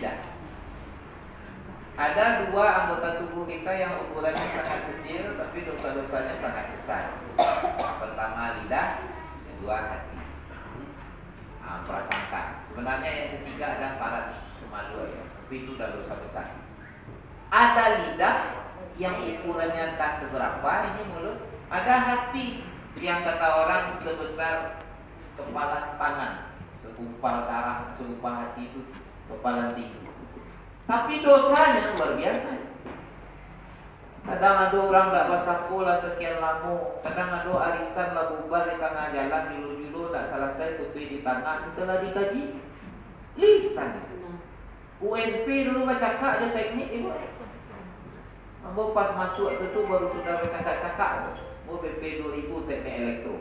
lidah. Ada dua anggota tubuh kita yang ukurannya sangat kecil tapi dosa-dosanya sangat besar. Pertama lidah, kedua hati. Prasangka. Sebenarnya yang ketiga ada farad, kemaluan, tapi itu udah dosa besar. Ada lidah yang ukurannya tak seberapa, ini mulut. Ada hati yang kata orang sebesar kepala tangan, segumpal darah, segumpal hati itu kepala tinggi. Tapi dosanya luar biasa. Kadang ada orang tak basaku lah sekian lama. Kadang ada arisan lah bubar di tengah jalan, julu-julu tak selesai tutup di tangan. Setelah dikaji, lisan. UNP dulu bercakap ada teknik ibu. Ambo pas masuk itu baru sudah bercakap-cakap. Ambo BP 2000 teknik elektro.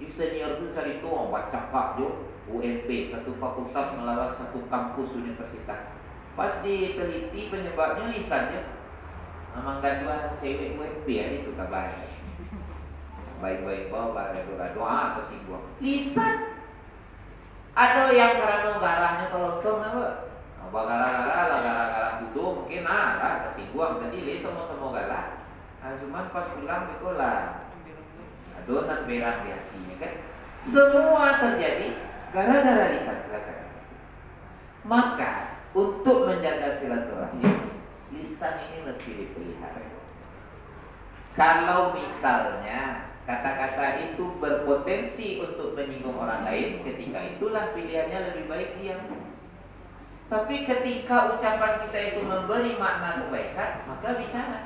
Senior tu cari tu orang bercakap je. UNP satu fakultas melawan satu kampus universitas. Pas diteliti penyebabnya lisannya. Memang gaduhan cewek UNP itu kabar. Baik-baik bawa gaduh doa atau singgung. Lisan. Ada yang karena garahnya tolong apa? Gara-gara kudu mungkin lah kesinggung tadi le semua galak. Cuman pas pulang itu lah adonan berang di hatinya kan. Semua terjadi gara-gara lisan silakan. Maka untuk menjaga silaturahim, lisan ini mesti dipelihara. Kalau misalnya kata-kata itu berpotensi untuk menyinggung orang lain, ketika itulah pilihannya lebih baik diam. Tapi ketika ucapan kita itu memberi makna kebaikan, maka bicara.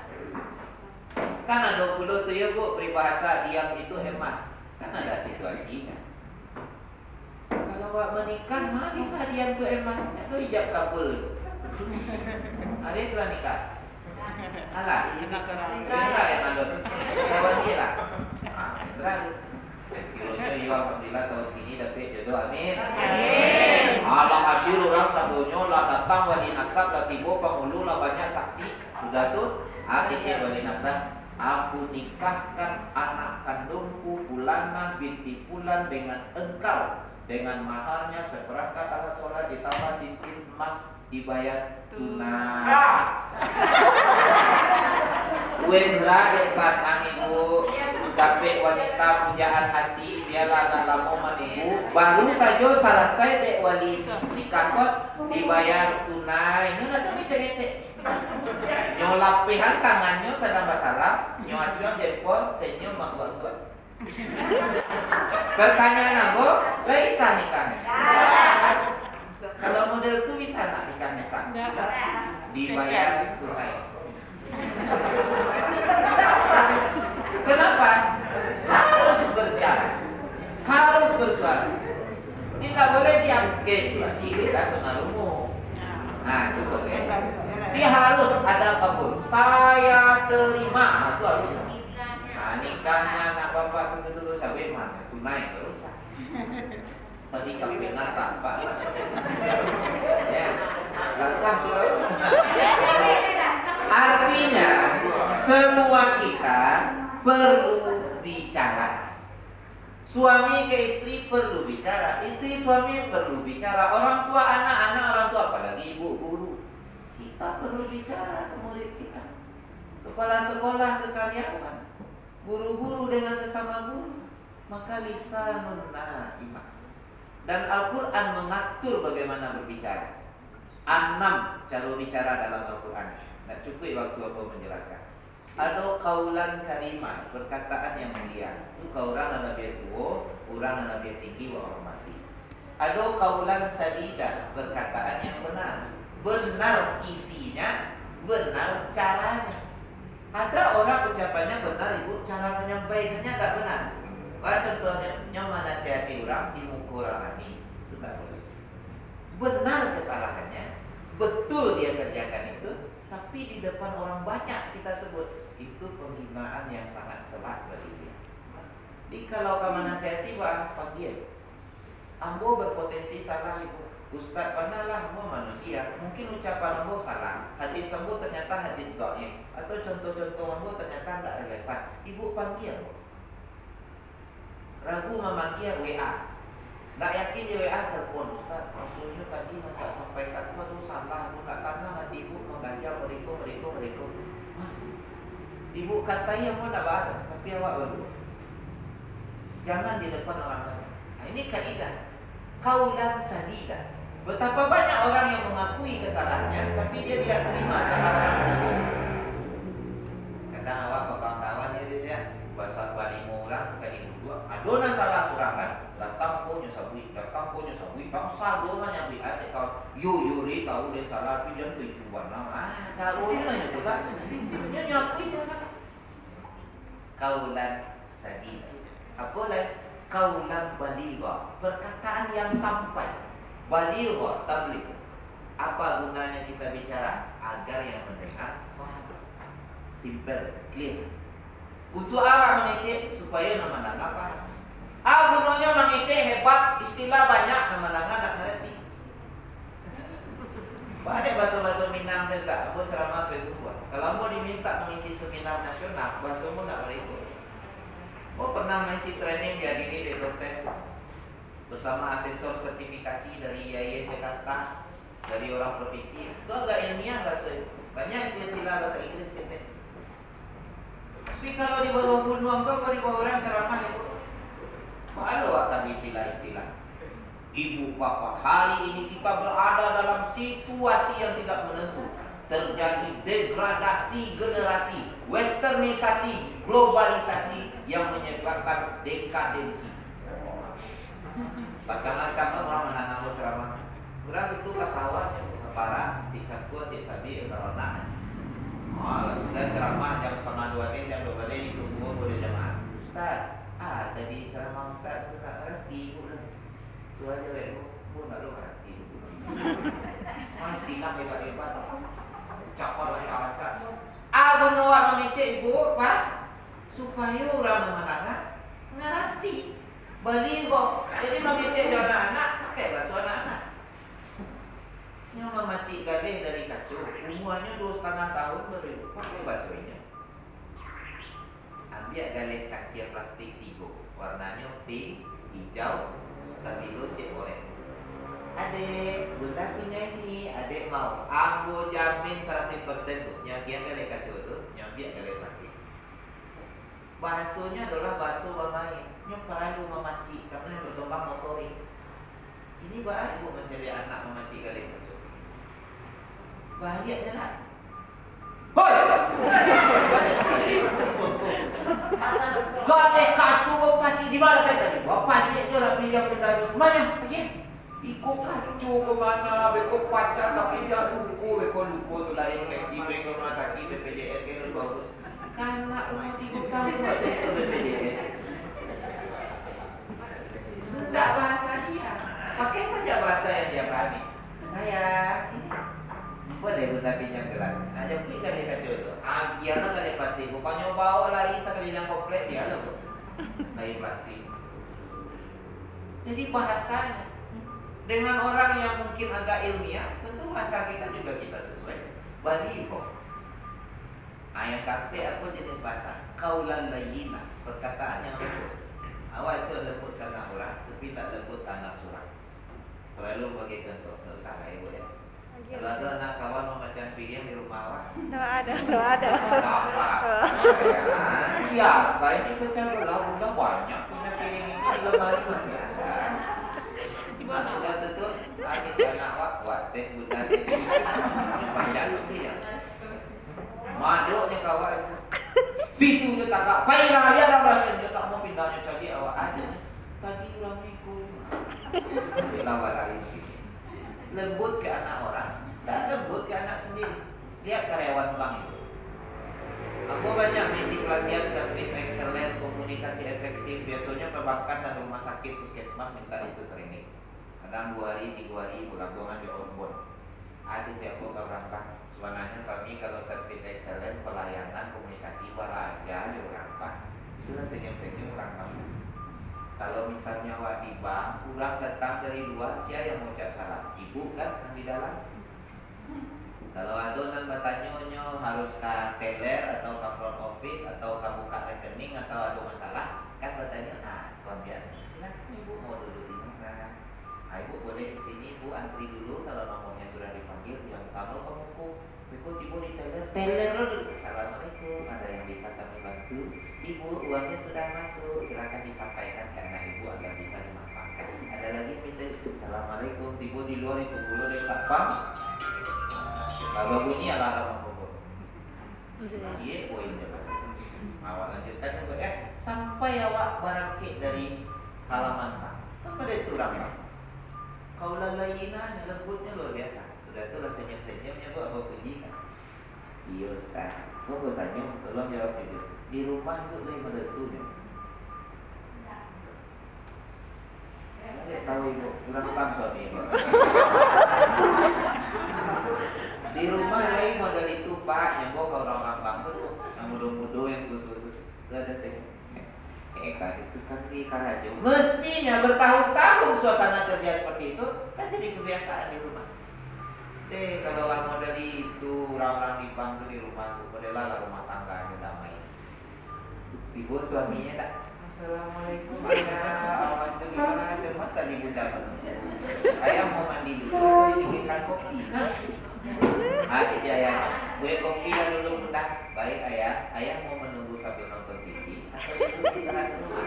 Kan ada puluh tu ya bu, peribahasa diam itu emas. Kan ada situasinya. Kalau awak menikah, mah bisa diam tu emas. Itu ijab kabul. Ada telah nikah. Alah, Indra yang alun. Lawan dia lah. Indra. Kironya ya alhamdulillah tahun ini dapat jodoh, amin. Allah hadir orang sadonya lah datang wali nasab lah tiba penghulu lah banyak saksi. Sudah tuh, cicit wali nasab. Aku nikahkan anak kandungku Fulanah binti Fulan dengan engkau, dengan maharnya seperangkat alat sholat ditambah cincin emas dibayar tunai. Wendra dek sanang ibu, dapat wanita pujaan hati, dialah agak lama menunggu, baru saja selesai dek wali nikah kok dibayar tunai. Ini nanti ngecek-ngecek. Nyolapihan tangannya sedang masalah, nyoacuan jempol, senyum mangguan-guan. Pertanyaan aku, Laisa nikahnya? Kalau model itu bisa nak nikahnya sah? Dibayar tunai. Dasar. Kenapa? Harus berjalan, harus bersuara. Tidak boleh diam kecuali kita tunarungu. Nah itu boleh. Dia harus ada kabul. Saya terima. Itu harus. Nah nikahnya anak bapak itu dulu sampai mana? Tunai terus. Tadi kami nasab pak. Ya, nasab dulu. Artinya semua kita perlu bicara. Suami ke istri perlu bicara, istri suami perlu bicara, orang tua anak-anak, orang tua apalagi ibu guru. Kita perlu bicara ke murid kita, kepala sekolah ke karyawan, guru-guru dengan sesama guru. Maka lisanun na'imah. Dan Al-Quran mengatur bagaimana berbicara. 6 cara bicara dalam Al-Quran. Tidak cukup waktu aku menjelaskan. Ada kaulan karimah, perkataan yang mulia. Itu kaulan Nabi tua, orang Nabi tinggi wa hormati. Ada kaulan sadida, perkataan yang benar. Benar isinya, benar caranya. Ada orang ucapannya benar ibu, cara menyampaikannya tak benar. Contohnya, nyaman nasihati orang di muka orang ini, itu tak boleh. Benar kesalahannya, betul dia kerjakan itu, tapi di depan orang banyak kita sebut. Itu penghinaan yang sangat telat bagi dia. Jadi kalau kamu nasihati, panggil. Ambo berpotensi salah ibu. Ustaz panalah, ambo manusia. Mungkin ucapan ambo salah. Hadis ambo ternyata hadis dhaif. Atau contoh-contoh ambo ternyata tidak relevan. Ibu panggil. Ragu memanggil WA. Tak yakin di WA telepon Ustaz. Maksudnya tadi nak sampaikan itu salah. Aku tak Ibu katai yang mau nak ada, tapi awak baru. Jangan di depan orang lain. Nah, ini kaidah. Kaulan sadida. Betapa banyak orang yang mengakui kesalahannya, tapi dia tidak terima cara orang hukum. Kadang awak kawan-kawan dia bahasa balimu orang sekali dua. Adona salah surangan, datang ko nyo sabui, bangsa dona nyabui aja kau. Yo ri kau dia salah, tapi jangan cuy tuan nama. Cara ini lah itu kan. Dia nyakui dia salah. Kaulan sadida. Apa lah? Kaulan baligha. Perkataan yang sampai. Baligha tabligh. Apa gunanya kita bicara? Agar yang mendengar paham. Simple, clear. Untuk apa mengecek? Supaya nama-nama paham. Gunanya mengecek hebat, istilah banyak, nama-nama nak ngerti. Banyak bahasa-bahasa Minang saya tak. Apa ceramah buat. Kalau mau diminta mengisi seminar nasional, bahasamu nak berikut. Oh pernah mengisi training jadi ini di dosen bersama asesor sertifikasi dari IAIN Jakarta, dari orang provinsi. Itu agak ilmiah bahasa itu. Banyak istilah bahasa Inggris kita. Tapi kalau di bawah gunung kalau di bawah orang ceramah itu malu akan istilah-istilah. Ibu bapak, hari ini kita berada dalam situasi yang tidak menentu. Terjadi degradasi generasi, westernisasi, globalisasi yang menyebabkan dekadensi. Bacaan-bacaan orang menanggapi ceramah. Kurang situ ke sawah yang parah, cik cakup, cik sabi, corona. Sudah ceramah jam 1:30 jam 12 ditunggu boleh jemaah. Ustaz, tadi ceramah Ustaz tu tak ngerti ibu lah. Tu aja ibu nak lu ngerti. Istilah hebat-hebat. Cakap baca-baca. Awak mengecek ibu, Pak, supaya orang menanggapi ngerti. Baligha. Jadi mengecek anak-anak pakai bahasa anak-anak. Yang memacik galih dari kacau, umurnya 2,5 tahun baru pakai bahasa ini. Ambil galih cangkir plastik 3, warnanya pink, hijau, stabilo cek oleh. Adek, bunda punya ini, adek mau. Aku jamin 100% nyakian galih kacau tu, nyambil galih plastik. Bahasanya adalah bahasa bermain. Nyo perlu memacik karena berkembang motorik. Ini bahaya ibu mencari anak memacik galih kacau. Bahagia je lah. Hoi! Banyak sekali. Contoh. Galih kacau memacik di mana tadi? Bapak dia je orang pinjam benda itu. Mana? Lagi? Ikut kacau ke mana? Beko pacar tapi dia luku. Beko luku tu lah infeksi. Beko rumah sakit. BPJS kan bagus. Kanak umur 3 tahun macam itu BPJS. Tidak bahasa dia. Pakai saja bahasa yang dia pahami. Sayang, ini boleh bunda pinjam gelas. Jemput kali kacau itu. Giana kali plastik. Bukannya bawa lari sekeliling komplek dia lah. Lari plastik. Jadi bahasanya dengan orang yang mungkin agak ilmiah, tentu bahasa kita juga kita sesuai. Baligha. Yang kape apa jenis bahasa? Kaulan layyina, perkataan yang lembut. Awak coba lembut anak orang, tapi tak lembut anak surang. Perlu bagi contoh, tak usah lah ibu ya. Kalau ada anak kawan memacam piring di rumah awak, tidak ada. Apa? Biasa ini macam udah banyak punya piring ini di lemari masih ada. Sudah tutup, akhirnya anak awak buat tes bulan ini yang baca lebih ya. Maduknya kawan. Situ dia tak payah dia dah rasanya tak mau pindahnya jadi awak aja. Tadi orang ikut. Lawan lagi. Lembut ke anak orang dan lembut ke anak sendiri. Lihat karyawan bank itu. Aku banyak misi pelatihan service excellent, komunikasi efektif. Biasanya perbankan dan rumah sakit puskesmas minta itu training. Kadang 2 hari, 3 hari bergabungan di outbound. Ada siapa orang bank. Sebenarnya kami kalau service excellent, pelayanan, komunikasi beraja di orang bank. Itulah senyum-senyum orang bank. Kalau misalnya awak di bank, kurang datang dari 2, siapa yang mau ucap salam? Ibu kan yang di dalam. Kalau adonan bertanya harus ke teller atau ke front office atau ke buka rekening atau ada masalah, kan bertanya, kau biar silakan ibu mau duduk di mana? Ibu boleh ke sini, Bu, antri dulu kalau nomornya sudah dipanggil. Yang kamu Ibu tiba di teller dulu. Assalamualaikum, ada yang bisa kami bantu? Ibu, uangnya sudah masuk, silakan disampaikan karena Ibu agar bisa dimanfaatkan. Ada lagi yang bisa? Assalamualaikum, tiba di luar itu dulu dari satpam. Kalau bunyi alarm aku. Iya, poinnya Pak. Awak lanjutkan ya, sampai awak barangkit dari halaman Pak. Apa ada itu orang? Kau lalayinanya, lembutnya luar biasa. Sudah itulah senyum-senyumnya Bu, apa puji kan? Iya Ustaz. Kau bertanya, tolong jawab jujur. Di rumah itu lagi menentunya. Tahu Ibu, kurang paham suami Ibu. Di rumah lagi model itu Pak, nyembo kau orang bangku, yang muda-muda yang betul-betul. Gak ada sih. Itu kan di Karajo. Mestinya bertahun-tahun suasana kerja seperti itu kan jadi kebiasaan di rumah. Kalau orang model itu orang-orang di bangku di rumah, modellah rumah tangganya damai. Ibu suaminya tak. Assalamualaikum ayah, alhamdulillah cemas tadi bunda. Ayah mau mandi dulu, tadi bikinkan kopi. Jadi ayah, buat kopi lah dulu bunda. Baik ayah, ayah mau menunggu sambil nonton TV atau kita rasa rumah.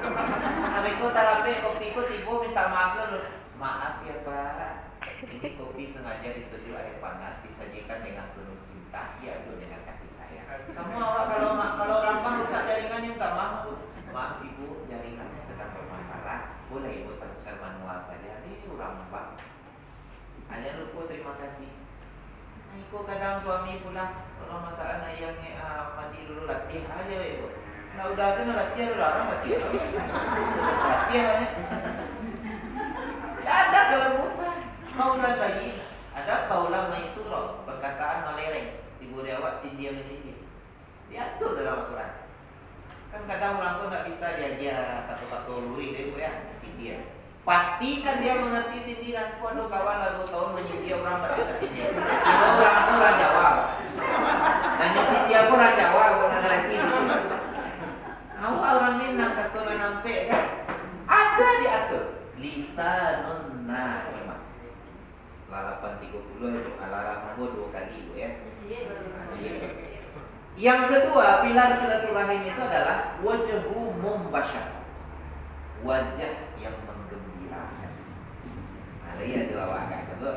Amiku tarape kopi ku tiba minta maaf dulu. Maaf ya Pak, ini kopi sengaja diseduh air panas, disajikan dengan penuh cinta, diadu dengan kasih sayang. Sama awak kalau rampang rusak jaringannya minta maaf Bu. Maaf Ibu, jaringannya sedang bermasalah. Boleh Ibu teruskan manual saja. Kurang Pak. Hanya lupa terima kasih. Iko kadang suami pulang kalau masalah ayahnya mandi dulu latihan aja Ibu. Nah udah sana latihan orang latihan. Terus latihan. Ada kelembutan. Kaulah lagi. Ada kaulah maisuro, perkataan malereng. Ibu dewa sindia menyindir. Diatur dalam Al-Quran. Kan kadang orang tuh nggak bisa diajar kata-kata luri deh Bu ya, sindir. Pastikan dia mengerti sindiran. Waduh kawan lah 2 tahun menyindir orang nggak bisa sindir. Ini orang tuh orang Jawa. Nanya sindir aku orang Jawa, aku nggak ngerti sindir. Awal orang Minang kata nampe kan, ada diatur. Lisanun na'imah. Lalapan 30 itu alarm aku 2 kali Bu ya. Yang kedua, pilar silaturahim itu adalah wajhu mumbasyar. Wajah yang menggembirakan. Ada ya dua waga itu.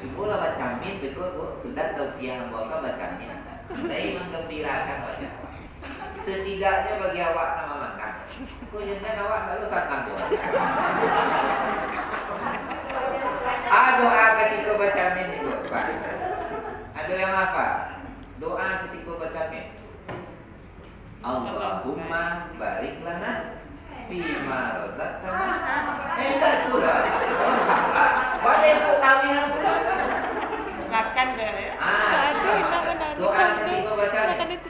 Cukup lah baca min betul Bu. Sudah tausiah bawa baca min. Mulai menggembirakan wajah. Setidaknya bagi awak nama makan. Kau jangan awak lalu sangat doa. Doa ketika baca min itu Pak. Ada yang apa? Doa ketika baca min. Allahumma barik lana fima razaqtana. Dah sudah. Oh salah. Badai bu tawihan pula. Makan dah ya. Doa ketika baca min.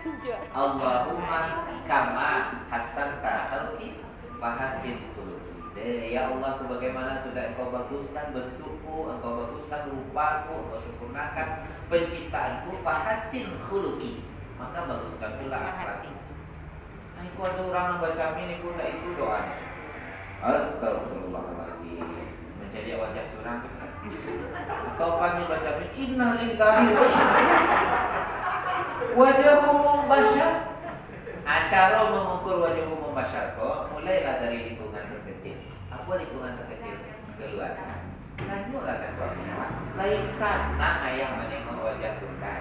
Allahumma kama hasanta khalqi fahasin khuluqi. Ya Allah, sebagaimana sudah Engkau baguskan bentukku, Engkau baguskan rupaku, Engkau sempurnakan penciptaanku, fahasin khuluqi, maka baguskan pula akhlakku. Aku ada orang yang baca ini pun itu doanya. Astagfirullahaladzim. Menjadi wajah surang. Atau pas baca ini inna lillahi wa inna wajah umum basyar. Cara mengukur wajah umum basyar kok mulailah dari lingkungan terkecil. Apa lingkungan terkecil? Keluarga. Tanyalah ke suami. Lain sana ayah menengok wajah bunda.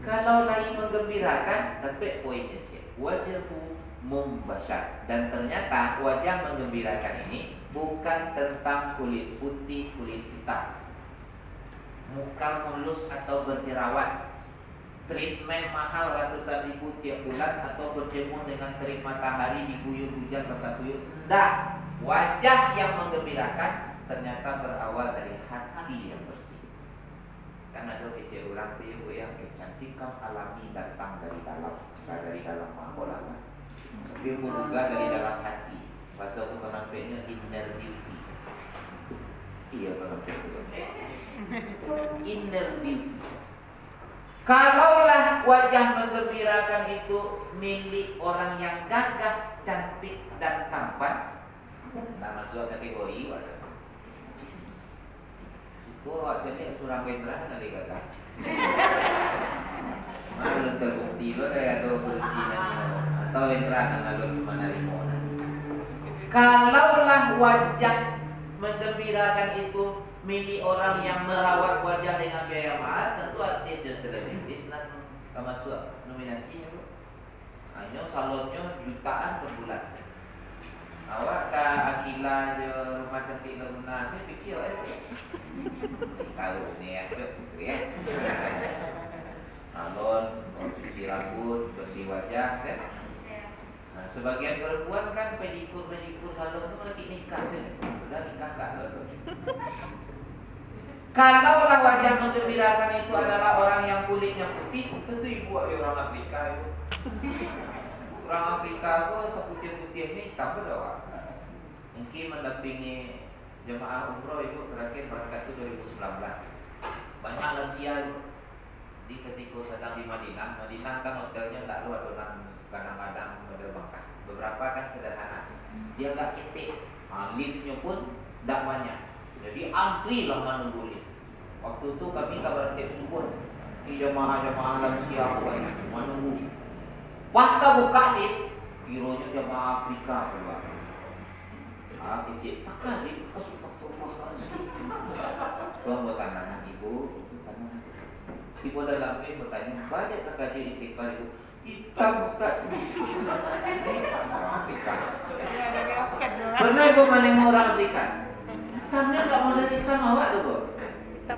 Kalau lain menggembirakan, dapat poinnya cik. Wajahku mumbasyar. Dan ternyata wajah menggembirakan ini bukan tentang kulit putih, kulit hitam, muka mulus atau berjerawat, treatment mahal ratusan ribu tiap bulan, atau berjemur dengan terik matahari diguyur hujan basah kuyup. Tidak. Wajah yang menggembirakan ternyata berawal dari hati yang bersih. Karena ada kecil orang tuh yang kecantikan alami datang dari dalam mahkolah. Dia membuka dari dalam hati. Bahasa penampilannya inner beauty. Iya penampilannya. Inner beauty. Kalaulah wajah menggembirakan itu milik orang yang gagah, cantik dan tampan, Tak masuk kategori wadah. Itu awak jadi surang pendra nanti kata. Malu terbukti lo ada bersihnya atau pendra nana lo mana rimona. Kalaulah wajah menggembirakan itu milik orang yang merawat wajah dengan biaya mahal, tentu artis dan selebritis nak masuk nominasinya bro. Hanya salonnya jutaan per bulan. Awak tak Akila je rumah cantik Laguna, saya fikir tahu ni ya, situ ya. Salon, cuci rambut, bersih wajah kan. Nah, sebagian perempuan kan pedikur salon tu lagi nikah saja. Sudah nikah tak lalu. Kalaulah wajah menggembirakan itu adalah orang yang kulitnya putih, tentu ibu orang Afrika itu. Orang Afrika itu seputih-putih ini hitam berdoa. Mungkin mendampingi jemaah umroh ibu terakhir berangkat itu 2019. Banyak lansia ibu. Di ketika sedang di Madinah kan hotelnya tidak luar dengan kadang-kadang model Makkah. Beberapa kan sederhana. Dia nggak ketik. Liftnya pun tidak banyak. Jadi antri lah menunggu lift. Waktu itu kami berangkat subuh. Di jemaah-jemaah lansia menunggu. Pas buka lift, kiranya jemaah Afrika keluar. Kecil, takkan lift, astagfirullahaladzim. Tuan bertanya, ibu, ibu dalam lift bertanya, banyak tak kaji istighfar ibu? Hitam Ustaz. Orang Afrika. Pernah ibu menengok orang Afrika? Hitamnya tak model hitam awak tu bu?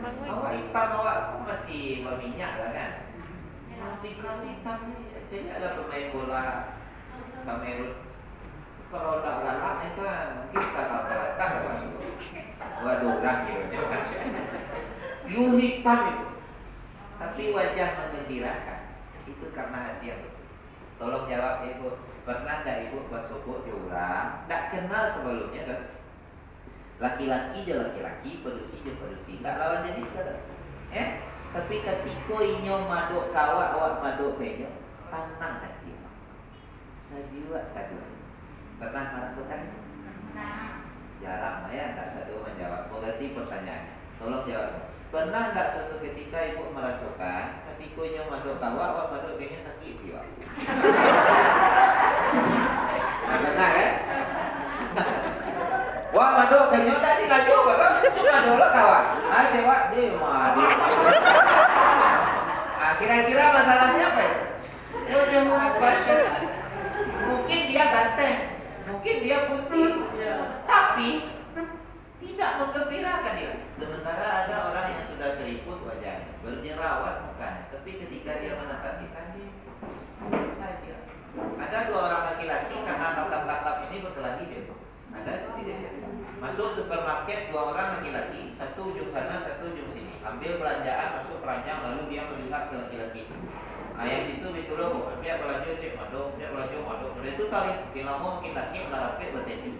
Awak hitam awak masih berminyak lah kan? Afrika hitam ni. Jadi ada pemain bola Kamerun. Kalau tak galak itu mungkin tak kalah waduh orang gitu. You hitam itu. Tapi wajah menggembirakan. Itu karena hati yang bersih. Tolong jawab ibu. Pernah tak ibu bersuku di orang? Tak kenal sebelumnya kan? Laki-laki je laki-laki, perusi je perusi. Tak lawan jenis kan? Tapi ketika inyo maduk kawat awak maduk kayaknya tenang hati. Sejuak kadua. Pernah merasakan? Jarang ya, tak satu menjawab. Berarti pertanyaannya. Tolong jawab. Pernah tak suatu ketika ibu merasakan ketika inyo maduk kawat awak maduk kayaknya sakit jiwa? Pernah kan? Wah maduk kayaknya tak sih laju bapak. Cuma dulu kawat. Cewek dia mah. Kira-kira masalahnya apa itu? Mungkin dia ganteng, mungkin dia putih, tapi tidak menggembirakan dia. Sementara ada orang yang sudah keriput wajahnya, berjerawat bukan, tapi ketika dia menatap kita dia saja. Ada dua orang laki-laki karena tatap-tatap ini berkelahi dia. Ada itu tidak? Masuk supermarket dua orang laki-laki, satu ujung sana, satu ujung sini. Ambil belanjaan, masuk keranjang, lalu dia melihat ke laki-laki. Yang situ itu loh, biar belanja cek madok, biar belanja madok. Udah itu tarik, makin lama makin laki, melarape bertenju.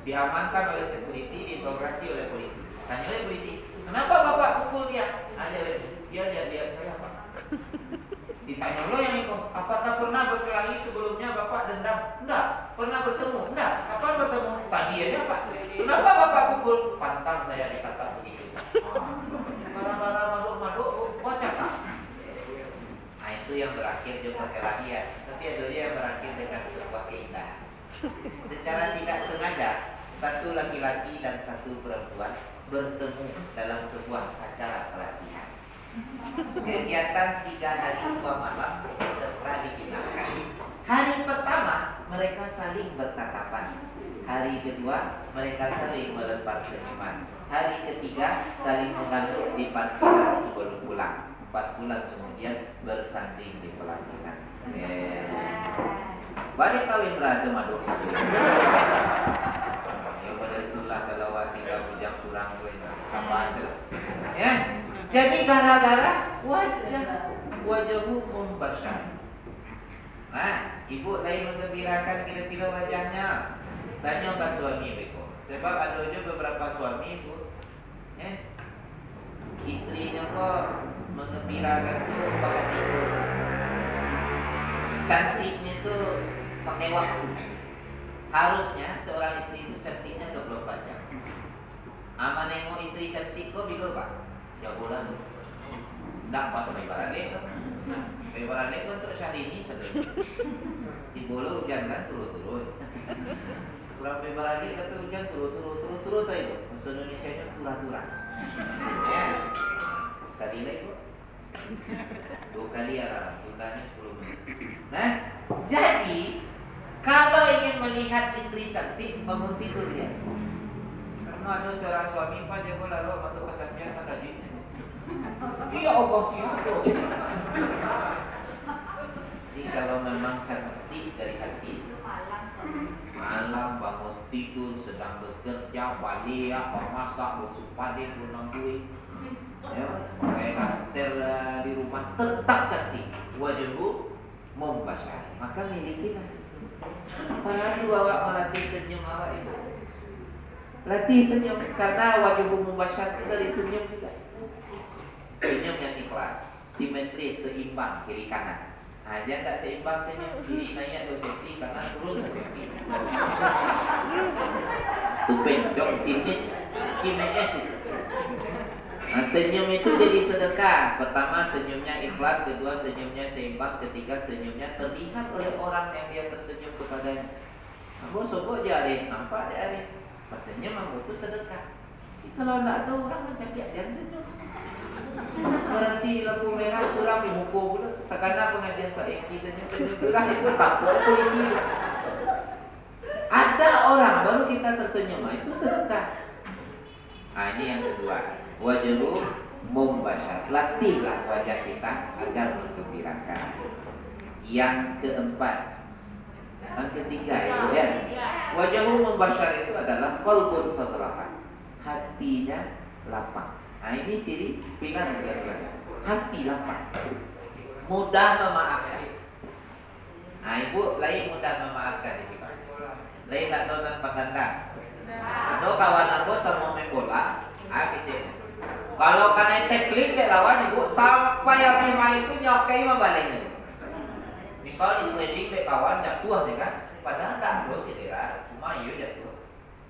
Diamankan oleh security, diinterogasi oleh polisi. Tanya oleh polisi, kenapa bapak pukul dia? Dia lihat saya pak. Ditanya lo yang itu, apakah pernah berkelahi sebelumnya bapak dendam? Enggak. Pernah bertemu? Enggak. Kapan bertemu? Tadi aja pak. Kenapa bapak pukul? Pantang saya dikata begitu. Marah-marah maduk-maduk, kocak pak. Nah itu yang berakhir dengan perkelahian. Tapi ada yang berakhir dengan sebuah keindahan. Secara tidak sengaja, satu laki-laki dan satu perempuan bertemu dalam sebuah acara pelatihan. Kegiatan 3 hari 2 malam serta digunakan. Hari pertama mereka saling bertatapan. Hari kedua mereka saling melempar senyuman. Hari ketiga saling mengantuk di parkiran sebelum pulang. 4 bulan kemudian bersanding di pelatihan. Balik kawin rasa maduk. Ya pada itulah kalau tinggal bujang kurang gue sama hasil. Ya. Jadi gara-gara wajahmu membasyar. Nah, ibu lain menggembirakan kira-kira wajahnya. Tanya ke suami beko. Sebab ada aja beberapa suami ibu, istrinya kok menggembirakan tuh pakai tidur. Cantiknya tuh pakai waktu. Harusnya seorang istri itu cantiknya 24 jam. Ama nengok istri cantik kok bila pak? Ya bulan. Nggak pas sampai barane. Sampai barane itu untuk Syahrini sebenarnya. Di bola hujan kan turun-turun. Kurang sampai barane tapi hujan turun tuh itu. Bahasa Indonesia nya turah-turah. Ya. Sekali lagi kok. 2 kali ya lah. Tundanya 10 menit. Nah, jadi kalau ingin melihat istri cantik, bangun tidur dia. Karena ada seorang suami pak jago lalu masuk kasarnya tak kajinya. Iya Allah siapa? Jadi kalau memang cantik dari hati, malam bangun tidur sedang bekerja, balik apa masak, buat pade, pulang duit, ya, pakai kaster di rumah tetap cantik, wajahmu membasyar, maka milikilah. Lalu awak melatih senyum awak ibu. Latih senyum karena wajahmu membasyar itu dari senyum juga. Senyum yang ikhlas, simetris, seimbang kiri kanan. Aja tak seimbang senyum, kiri naik 2 cm, kanan turun 1 cm. Tupeng, jok, sinis, cimes itu. Nah, senyum itu jadi sedekah. Pertama senyumnya ikhlas, kedua senyumnya seimbang, ketiga senyumnya terlihat oleh orang yang dia tersenyum kepadanya. Ambo sobok jari, nampak jari. Pas senyum ambo itu sedekah. Kalau tidak ada orang mencari ajaran senyum. Berarti lampu merah suram di muka pula. Takana pengajian saiki senyum surah itu takut polisi. Ada orang baru kita tersenyum, itu sedekah. Nah, ini yang kedua. Wajahmu membasyar, latihlah wajah kita agar menggembirakan. Yang keempat, yang ketiga itu ya, wajahmu membasyar itu adalah qalbun sadraha, hatinya lapang. Nah ini ciri pilihan sekalian, hati lapang, mudah memaafkan. Nah ibu lain mudah memaafkan di situ, lain tak tahu dan pandang. Ada kawan aku sama main bola, kecilnya. Kalau kena tackling dek lawan ibu sampai yang lima itu nyokai membaliknya. Misal di sliding dek kawan jatuh sih kan, padahal tak ada cedera, cuma iya jatuh.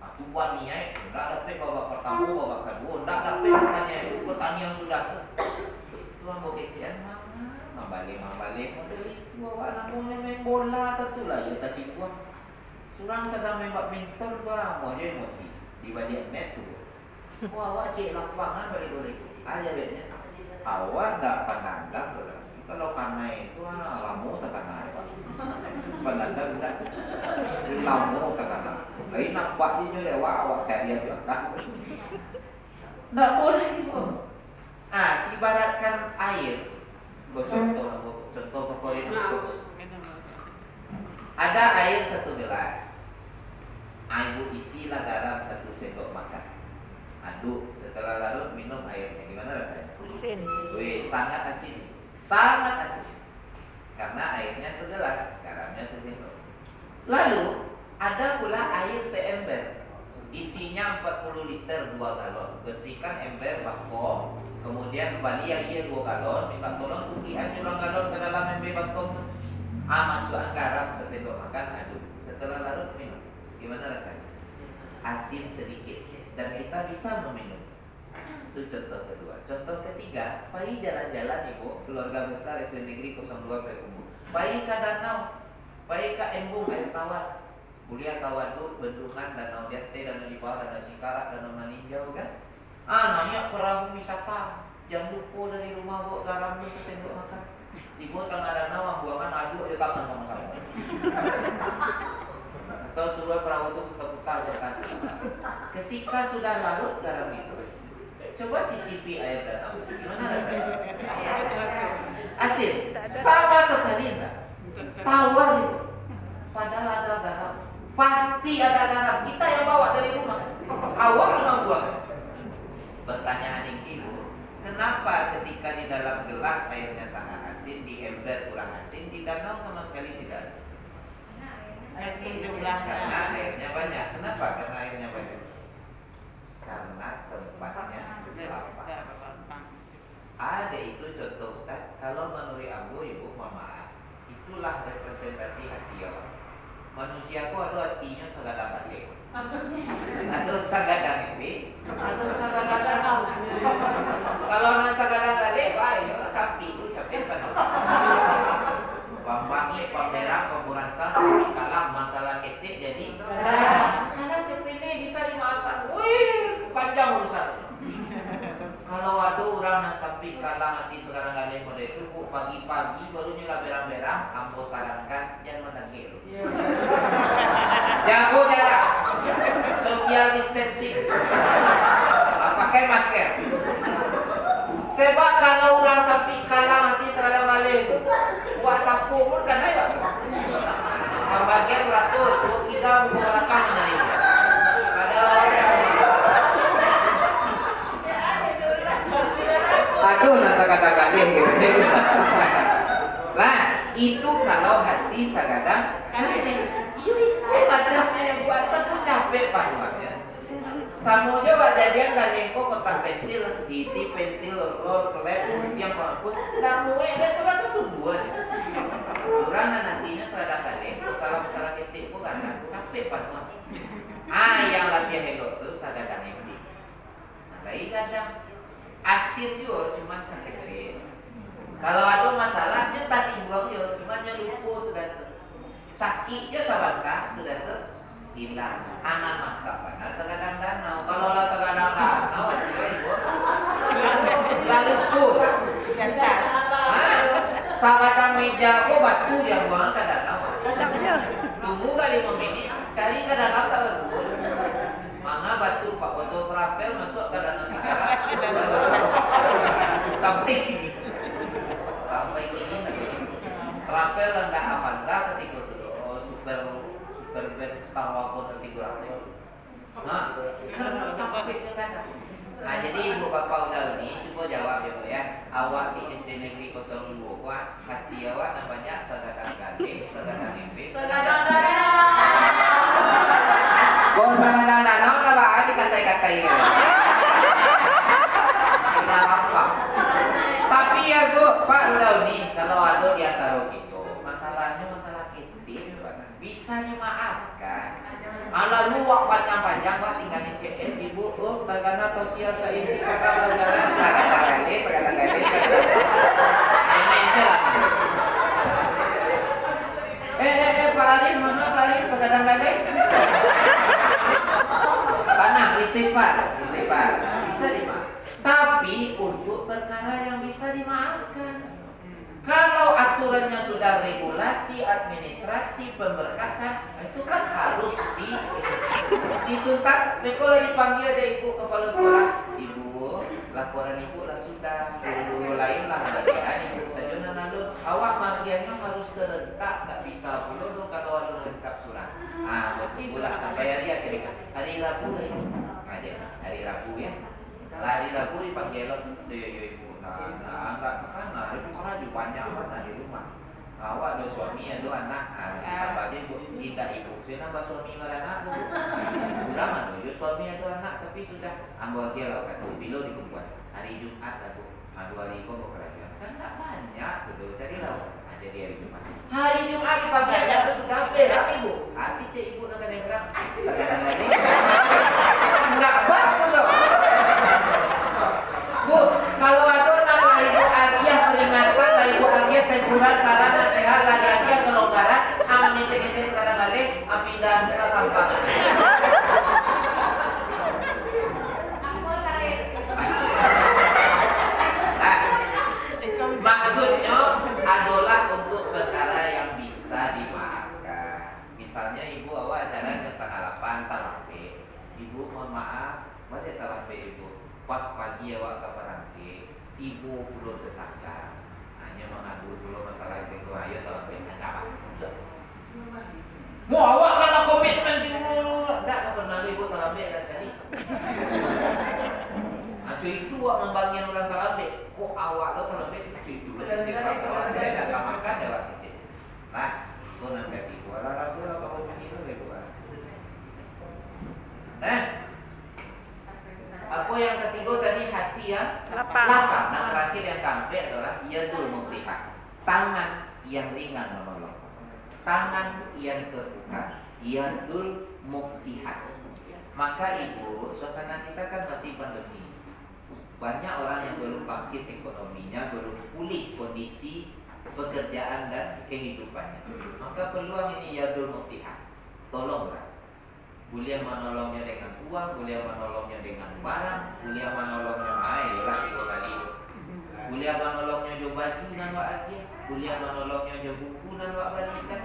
Aku buat niat, tak dapat babak pertama, babak kedua, tak dapat pertandingan itu pertandingan sudah tuh. Itu ambo kecian mana, balik model itu awak namanya main bola tentulah ya tas ibu. Surang sedang main badminton tuh, mau aja emosi di balik net tuh. Wah, awak cek lapangan balik-balik aja bednya. Awak tak pandang kalau karena itu lamu tak karena pandang udah lamu tak karena. Lain nampak dia lewat awak cari dia belakang. Tak boleh ibu. Ibaratkan air. Contoh favorit aku. Ada air 1 gelas. Ibu isilah garam 1 sendok makan. Aduk, setelah larut minum airnya. Gimana rasanya? Asin. Wih, sangat asin. Sangat asin. Karena airnya segelas, garamnya sesendok. Lalu, ada pula air seember. Isinya 40 liter 2 galon. Bersihkan ember baskom. Kemudian kembali air 2 galon. Minta tolong tukian jurang galon ke dalam ember baskom. Masukkan garam sesendok makan, aduk. Setelah larut minum. Gimana rasanya? Asin sedikit. Dan kita bisa meminum. Itu contoh kedua. Contoh ketiga, pergi jalan-jalan ibu, keluarga besar SD Negeri 02 Payakumbuh. Pergi ke danau, pergi ke embung air tawar. Kuliah Tawaduk, Bendungan, Danau Jati, Danau di bawah, Danau Singkarak, Danau Maninjau kan? Nanya perahu wisata. Jangan lupa dari rumah bawa garam dulu sesendok makan. Ibu tengah danau buangan aduk dia tangan sama-sama. Atau suruh perahu itu putar-putar saya kasih. Ketika sudah larut garam itu, coba cicipi air danau. Gimana rasanya? Asin. Sama sekali enggak. Tawar itu. Padahal ada garam. Pasti ada garam. Kita yang bawa dari rumah. Awal memang buang. Pertanyaan ibu, kenapa ketika di dalam gelas airnya sangat asin, di ember kurang asin, di danau sama sekali tidak asin? Karena airnya banyak. Kenapa? Karena airnya banyak. Karena tempatnya lapang. Ada itu contoh Ustaz. Kalau menurut Abu Ibu Mama, itulah representasi hati Allah. Manusia ku ada hatinya 100 urusan. Kalau ada orang yang sampai kalah hati sekarang kali model itu, bu, pagi-pagi baru nyala berang-berang, ambo sarankan jangan menangis. Jago jarak, social distancing, pakai masker. Sebab kalau orang sampai kalah hati sekarang kali itu, buat sapu pun kan ada. Pembagian beratus, kita buku belakang menarik. Ada orang. Aduh, nasa kata-kata gitu. Nah, itu kalau hati sagadang kali. Itu kadangnya yang buat tuh capek paduannya. Samunya jadian galengko kotak pensil, diisi pensil, roll, klep, yang mampu. Namun itu tuh semua. Orang nantinya sagadang galengko, salah ketik kok kadang capek paduan. Yang latihan hello tuh sagadang ini. Nah, lagi kadang asin juga cuma sakit. Kalau ada masalahnya tas ibuang juga cuma lupa sudah tuh. Sakitnya sabantah sudah tuh hilang. Anak mata panas segadang danau. Kalau lah segadang danau juga ibu. Lalu pus. Segadang meja kok batu yang buang ke danau. Tunggu kali 5 menit cari ke dalam tak semua. Manga batu pak foto travel masuk ke danau sekarang. Sampai kini travel rendah Avanza ketika itu super band Star Wars ketika itu. Nah, karena capek kan. Nah, jadi ibu bapak udah ini coba jawab ya bu ya. Awak di SD Negeri 02 kuat hati awak namanya segadang gale, segadang embe, segadang danau. Kau segadang danau apa dikatai-katai ya. Apa? Tapi ya bu, Pak Daudi, kalau ada di antara gitu, masalahnya masalah etik sebenarnya bisa dimaafkan. Malah luak panjang-panjang, Pak tinggal ngecek ibu, bagaimana tosia sainti kata udara segadang gale. Ini salah. Pak Arin, mana Pak Arin segadang gale? Tanah istighfar, bisa dimaafkan. Tapi untuk perkara yang bisa dimaafkan. Kalau aturannya sudah regulasi, administrasi, pemberkasan, itu kan harus dituntas. Kalau dipanggil ada ibu kepala sekolah, ibu, laporan ibu lah sudah, seluruh lain lah bagian ibu saja lalu. Awak bagiannya harus serentak, tak bisa dulu kalau ada lengkap surat. Betul pula sampai hari cerita. Hari Rabu lah ibu. Hari Rabu ya. Hari Rabu dipanggil ibu. Enggak itu karena juga banyak mana di rumah. Awak ada suami, ada anak. Siapa aja ibu, tidak ibu. Saya nambah suami ada anak. Udah mana? Suami ada anak, tapi sudah ambil dia lah kata. Bila dikumpulkan hari Jumat lah bu. 2 hari kau mau kerja. Kan tak banyak tu. Carilah aja di hari Jumat. Hari Jumat pagi ada sudah berak ibu. Hati cek ibu nak kena gerak. Enggak bas tu loh. Bu, kalau ada nak ibu Agia peringatan, ibu Agia teguran, saran, nasihat, lagi Agia kelonggaran, ngecek-ngecek sekarang balik, pindah sekarang kampangan. Maksudnya adalah untuk perkara yang bisa dimaafkan. Misalnya ibu awak acara jam 7:30 tarawih. Ibu mohon maaf, balik tarawih ibu. Pas pagi awak ke Parangke, ibu belum tetangga. Hanya mengadu dulu masalah itu. Ayo tarawih ada apa? Mau awak kalau komitmen di dulu, tak pernah ibu tarawih kat sekali. Cuy itu awak membangun orang tarawih. Kok awak tu tarawih cuy itu kecil awak dia nak makan awak kecil. Nah, kau nak kaki ibu. Rasul apa kau begini ibu? Nah, apa yang ketiga tadi hati yang lapang. Nah terakhir yang keempat adalah yadul muftihat, tangan yang ringan menolong, tangan yang terbuka, yadul muftihat. Maka ibu, suasana kita kan masih pandemi. Banyak orang yang belum bangkit ekonominya, belum pulih kondisi pekerjaan dan kehidupannya. Maka peluang ini yadul muftihat. Tolonglah Boleh menolongnya dengan uang, boleh menolongnya dengan barang, boleh menolongnya lah ibu tadi. Boleh menolongnya jo baju nan wak aja, boleh menolongnya jo buku nan wak balikan.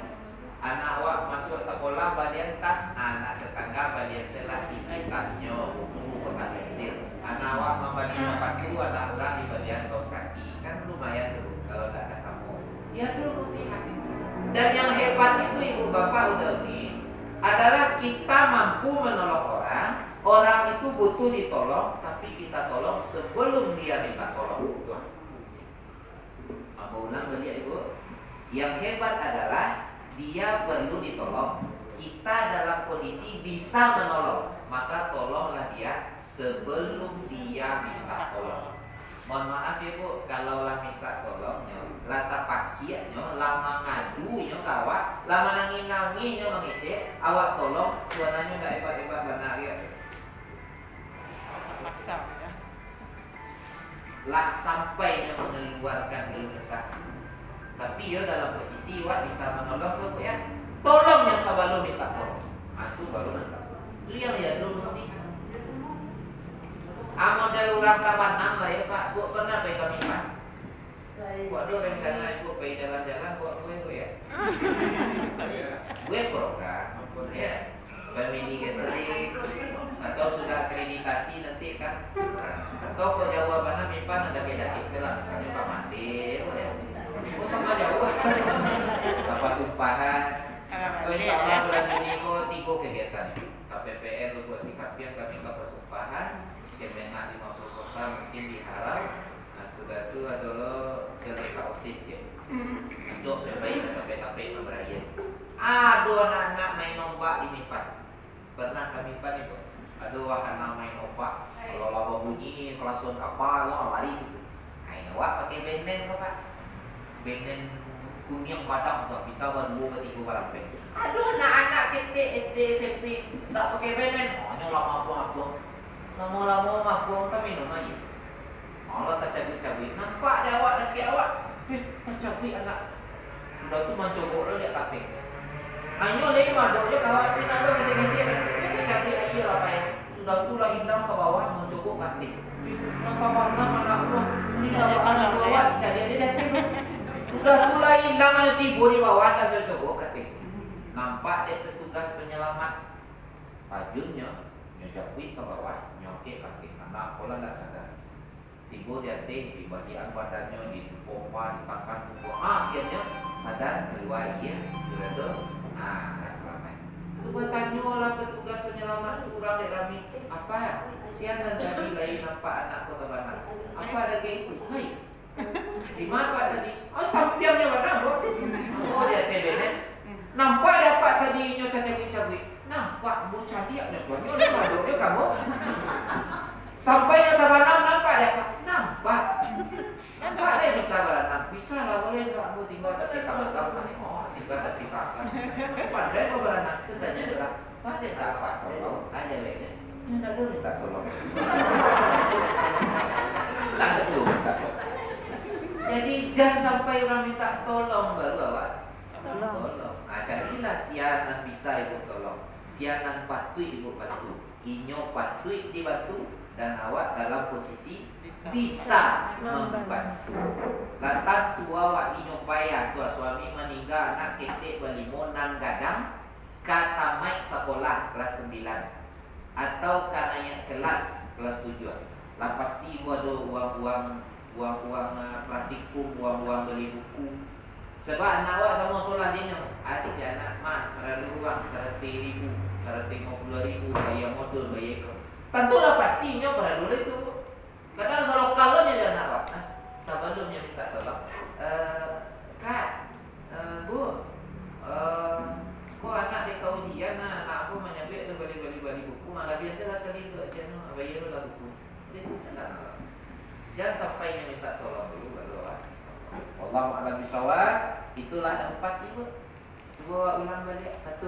Anak wak masuk sekolah balian tas, anak tetangga balian selah isi tasnya buku bekas pensil. Anak wak membeli sepatu, anak orang di bagian kaos kaki. Kan lumayan tuh kalau tidak kasamu. Ya tuh lihat. Dan yang hebat itu ibu bapak udah nih adalah kita mampu menolong orang. Orang itu butuh ditolong, tapi kita tolong sebelum dia minta tolong. Tuh. Mau ulang balik ibu. Yang hebat adalah dia perlu ditolong. Kita dalam kondisi bisa menolong, maka tolonglah dia sebelum dia minta tolong. Mohon maaf ya bu, kalau lah minta tolongnya, lata pakiannya, lama ngadunya kawak, lama nangis-nangisnya mengecek, awak tolong, suaranya tidak hebat-hebat benar ya. Maksa ya. Lah sampainya mengeluarkan keluh kesah. Tapi ya dalam posisi wak bisa menolong ke bu ya. Tolongnya sebelum minta tolong. Itu baru nanti. Itu yang ya dulu nih. Model orang kawan lah ya pak. Bu pernah pergi kami pak. Buat dua rencana ibu pergi jalan-jalan buat gue ya. Gue program ya. Family gathering atau sudah akreditasi nanti kan. Atau kalau jawabannya mimpan ada beda Excel misalnya Pak Mandi ya. Utama jauh. Apa sumpahan. Oh, insya Allah bulan Juni kok 3 kegiatan KPPN untuk sikapnya kami ke persumpahan Kemenak 50 kota mungkin diharap. Nah sudah itu adalah ketika OSIS ya untuk baik atau BKP memberaya. Aduh anak-anak main ombak di Mifat. Pernah ke Mifat itu. Aduh wahana main ombak. Kalau lama bunyi kelasun kapal lo lari situ. Nah wak pakai benden kok pak. Benden kuning padang tuh bisa berdua ketiga barang pen. Aduh anak-anak kita SD SMP tak pakai benen. Hanya lama buang-buang. Lama-lama mah buang tak minum aja. Allah tak cabut-cabut. Nampak ada awak lagi awak. Tak cabut anak. Sudah tu mencobok lo dia kating. Hanya lima dok je kawan pindah lo kecil-kecil. Kita cabut aja lah pak. Sudah tu lah hilang ke bawah mencobok kating. Nampak mana anak gua. Ini awak anak gua awak jadi dia datang. Sudah mulai hilang ada tiba di bawah dan cocok ketik. Nampak dia petugas penyelamat. Tajunnya nyojapin ke bawah, nyokek kaki anak pola tak sadar. Tiba dia di bagian badannya dipompa, dipakan pukul. Akhirnya sadar keluar dia. Sudah tu, selamat. Coba tanya lah petugas penyelamat tu orang dia rami. Apa? Siapa tadi lain nampak anak kota Bandar? Apa ada kayak itu? Hai. Di mana pak tadi? Oh sampingnya mana bro? Oh dia TBN. Nampak ada pak tadi nyoca cabik-cabik. Nampak mau cari ada tuannya udah madoknya kamu. Sampainya tabanam nampak ada pak. Nampak. Nampak dia bisa berenang. Bisa lah boleh nggak mau tinggal tapi tabanam. Oh tinggal tapi kakak. Pandai mau berenang. Itu tanya dia lah. Pak dia tak apa tolong aja lagi. Tidak dulu minta tolong. Tak dulu minta tolong. Jadi jangan sampai orang minta tolong baru awak tolong. Nah carilah sianan bisa ibu tolong. Sianan patut ibu bantu. Inyo patut dibantu dan awak dalam posisi bisa membantu. Lantas tua awak inyo payah tua suami meninggal anak ketek berlimonan gadang kata maik sekolah kelas 9 atau karena kelas 7. Lah pasti ibu ada uang praktikum, uang beli buku. Sebab anak awak sama sekolah dia adik anak mak meradu uang 100,000, 150,000 bayar modul, bayar ikut. Tentulah pastinya pada dulu itu. Kadang kalau kalonnya dia anak awak, sebelumnya minta tolong. Kak, bu, kok anak di kaujian, anak aku menyebut ada beli buku, malah biasa lah sekali itu, saya bayar lah buku. Itu salah. Jangan sampai minta tolong dulu baru Allah alam bisawab. Itulah ada 4 ibu. Coba ulang balik. 1.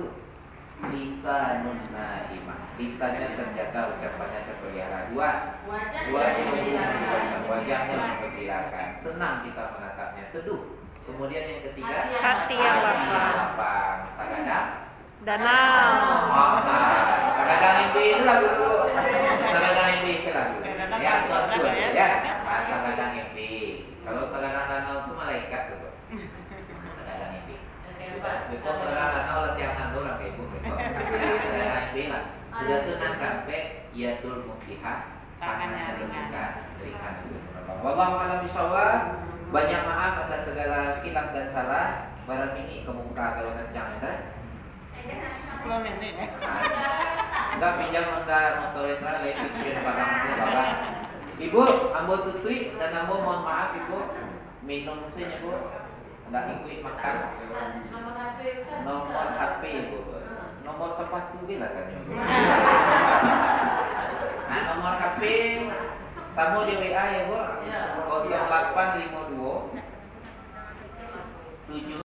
Lisanun naimah. Lisannya terjaga, ucapannya terpelihara. 2. Wajahnya memperkirakan. Senang kita menatapnya. Teduh. Kemudian yang ketiga, hati yang lapang. Sagada Danau. Sagadang MB itu lagu dulu. Sagadang MB itu lagu. Ya, suatu ya. Sagadang MB. Kalau sagadang danau itu malaikat tuh. Sagadang MB. Sudah sagadang danau latihan nanggur orang kayak ibu. Sagadang MB lah. Sudah tuh nang sampai ya dul muflihah. Tangannya ringan. Wallahu a'lam bishawab. Banyak maaf atas segala khilaf dan salah. Barang ini kemuka kalau kencang ya. 10 menit ya. Enggak pinjam motor itu live fiction barang itu bapak. Ibu, ambo tutui dan ambo mohon maaf ibu minum saja bu. Enggak ikut makan. Nomor HP ibu. Nomor sepatu bila kan ibu. Nah nomor HP Samo WA ya bu. 0852